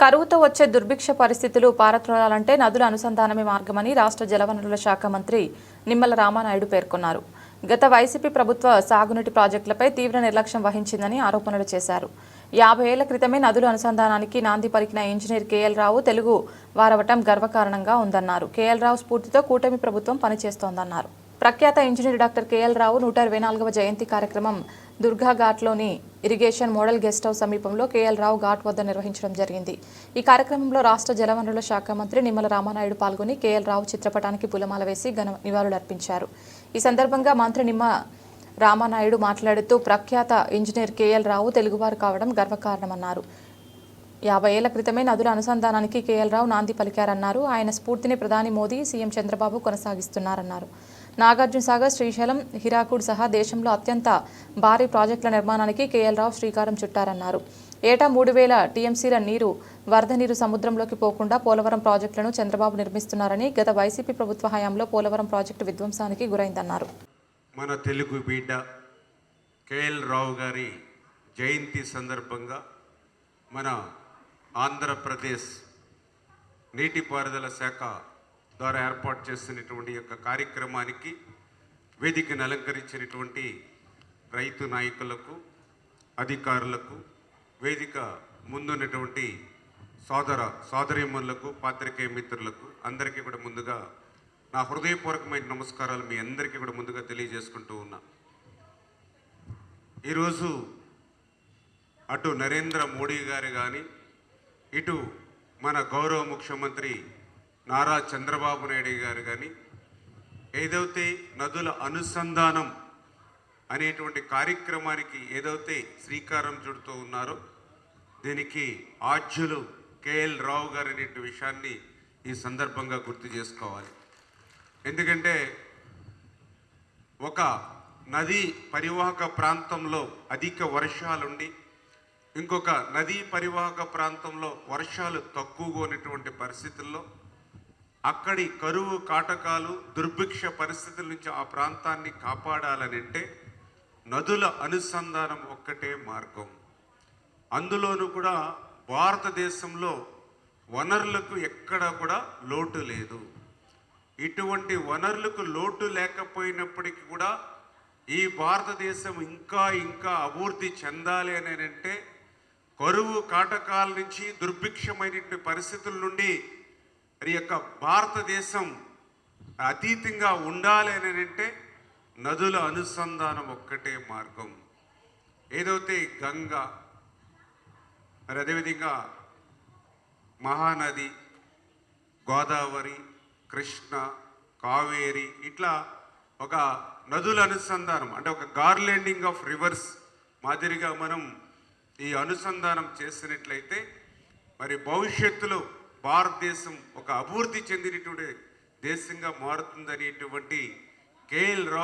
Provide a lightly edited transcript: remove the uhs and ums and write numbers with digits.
కరువుతో వచ్చే దుర్భిక్ష పరిస్థితులు పారద్రోలాలంటే నదుల అనుసంధానమే మార్గమని రాష్ట్ర జలవనరుల శాఖ మంత్రి నిమ్మల రామానాయుడు పేర్కొన్నారు. గత వైసీపీ ప్రభుత్వ సాగునీటి ప్రాజెక్టులపై తీవ్ర నిర్లక్ష్యం వహించిందని ఆరోపణలు చేశారు. 50 ఏళ్ల క్రితమే నదుల అనుసంధానానికి నాంది పలికిన ఇంజనీర్ కేఎల్ రావు తెలుగు వారవటం గర్వకారణంగా ఉందన్నారు. కేఎల్ రావు స్ఫూర్తితో కూటమి ప్రభుత్వం పనిచేస్తోందన్నారు. ప్రఖ్యాత ఇంజనీర్ డాక్టర్ కేఎల్ రావు 124వ జయంతి కార్యక్రమం దుర్గాఘాట్లోని ఇరిగేషన్ మోడల్ గెస్ట్ హౌస్ సమీపంలో కేఎల్ రావు ఘాట్ వద్ద నిర్వహించడం జరిగింది. ఈ కార్యక్రమంలో రాష్ట్ర జలవనరుల శాఖ మంత్రి నిమ్మల రామానాయుడు పాల్గొని కేఎల్ రావు చిత్రపటానికి పూలమాల వేసి ఘన నివాళులర్పించారు. ఈ సందర్భంగా మంత్రి నిమ్మ రామానాయుడు మాట్లాడుతూ ప్రఖ్యాత ఇంజనీర్ కేఎల్ రావు తెలుగువారు కావడం గర్వకారణమన్నారు. 50 ఏళ్ల క్రితమే నదుల అనుసంధానానికి కేఎల్ రావు నాంది పలికారన్నారు. ఆయన స్ఫూర్తిని ప్రధాని మోదీ, సీఎం చంద్రబాబు కొనసాగిస్తున్నారన్నారు. నాగార్జున సాగర్, శ్రీశైలం, హిరాకుడ్ సహా దేశంలో అత్యంత భారీ ప్రాజెక్టుల నిర్మాణానికి కేఎల్ రావు శ్రీకారం చుట్టారన్నారు. ఏటా 3000 టీఎంసీల నీరు వరద నీరు సముద్రంలోకి పోకుండా పోలవరం ప్రాజెక్టులను చంద్రబాబు నిర్మిస్తున్నారని, గత వైసీపీ ప్రభుత్వ హయాంలో పోలవరం ప్రాజెక్టు విధ్వంసానికి గురైందన్నారు. మన తెలుగు బిడ్డ కేఎల్ రావు గారి జయంతి సందర్భంగా మన ఆంధ్రప్రదేశ్ నీటిపారుదల శాఖ ద్వారా ఏర్పాటు చేస్తున్నటువంటి యొక్క కార్యక్రమానికి వేదికను అలంకరించినటువంటి రైతు నాయకులకు, అధికారులకు, వేదిక ముందున్నటువంటి సోదరీమణులకు, పాత్రికేయ మిత్రులకు అందరికీ కూడా ముందుగా నా హృదయపూర్వకమైన నమస్కారాలు మీ అందరికీ కూడా ముందుగా తెలియజేసుకుంటూ ఉన్నా. ఈరోజు అటు నరేంద్ర మోడీ గారు కానీ, ఇటు మన గౌరవ ముఖ్యమంత్రి నారా చంద్రబాబు నాయుడు గారు కానీ ఏదైతే నదుల అనుసంధానం అనేటువంటి కార్యక్రమానికి ఏదైతే శ్రీకారం చుడుతూ ఉన్నారో దీనికి ఆద్యులు కేఎల్ రావు గారు అనే విషయాన్ని ఈ సందర్భంగా గుర్తు చేసుకోవాలి. ఎందుకంటే ఒక నదీ పరివాహక ప్రాంతంలో అధిక వర్షాలుండి ఇంకొక నదీ పరివాహక ప్రాంతంలో వర్షాలు తక్కువగా ఉన్నటువంటి పరిస్థితుల్లో అక్కడి కరువు కాటకాలు, దుర్భిక్ష పరిస్థితుల నుంచి ఆ ప్రాంతాన్ని కాపాడాలని అంటే నదుల అనుసంధానం ఒక్కటే మార్గం. అందులోనూ కూడా భారతదేశంలో వనరులకు ఎక్కడ కూడా లోటు లేదు. ఇటువంటి వనరులకు లోటు లేకపోయినప్పటికీ కూడా ఈ భారతదేశం ఇంకా అభివృద్ధి చెందాలి అని అంటే కరువు కాటకాల నుంచి, దుర్భిక్షమైన పరిస్థితుల నుండి ఈ యొక్క భారతదేశం అతీతంగా ఉండాలి అని అంటే నదుల అనుసంధానం ఒక్కటే మార్గం. ఏదైతే గంగా, మరి అదేవిధంగా మహానది, గోదావరి, కృష్ణ, కావేరి, ఇట్లా ఒక నదుల అనుసంధానం అంటే ఒక గార్లెండింగ్ ఆఫ్ రివర్స్ మాదిరిగా మనం ఈ అనుసంధానం చేసినట్లయితే మరి భవిష్యత్తులో భారతదేశం ఒక అభివృద్ధి చెందినటువంటి దేశంగా మారుతుందనేటువంటి కేఎల్ రావు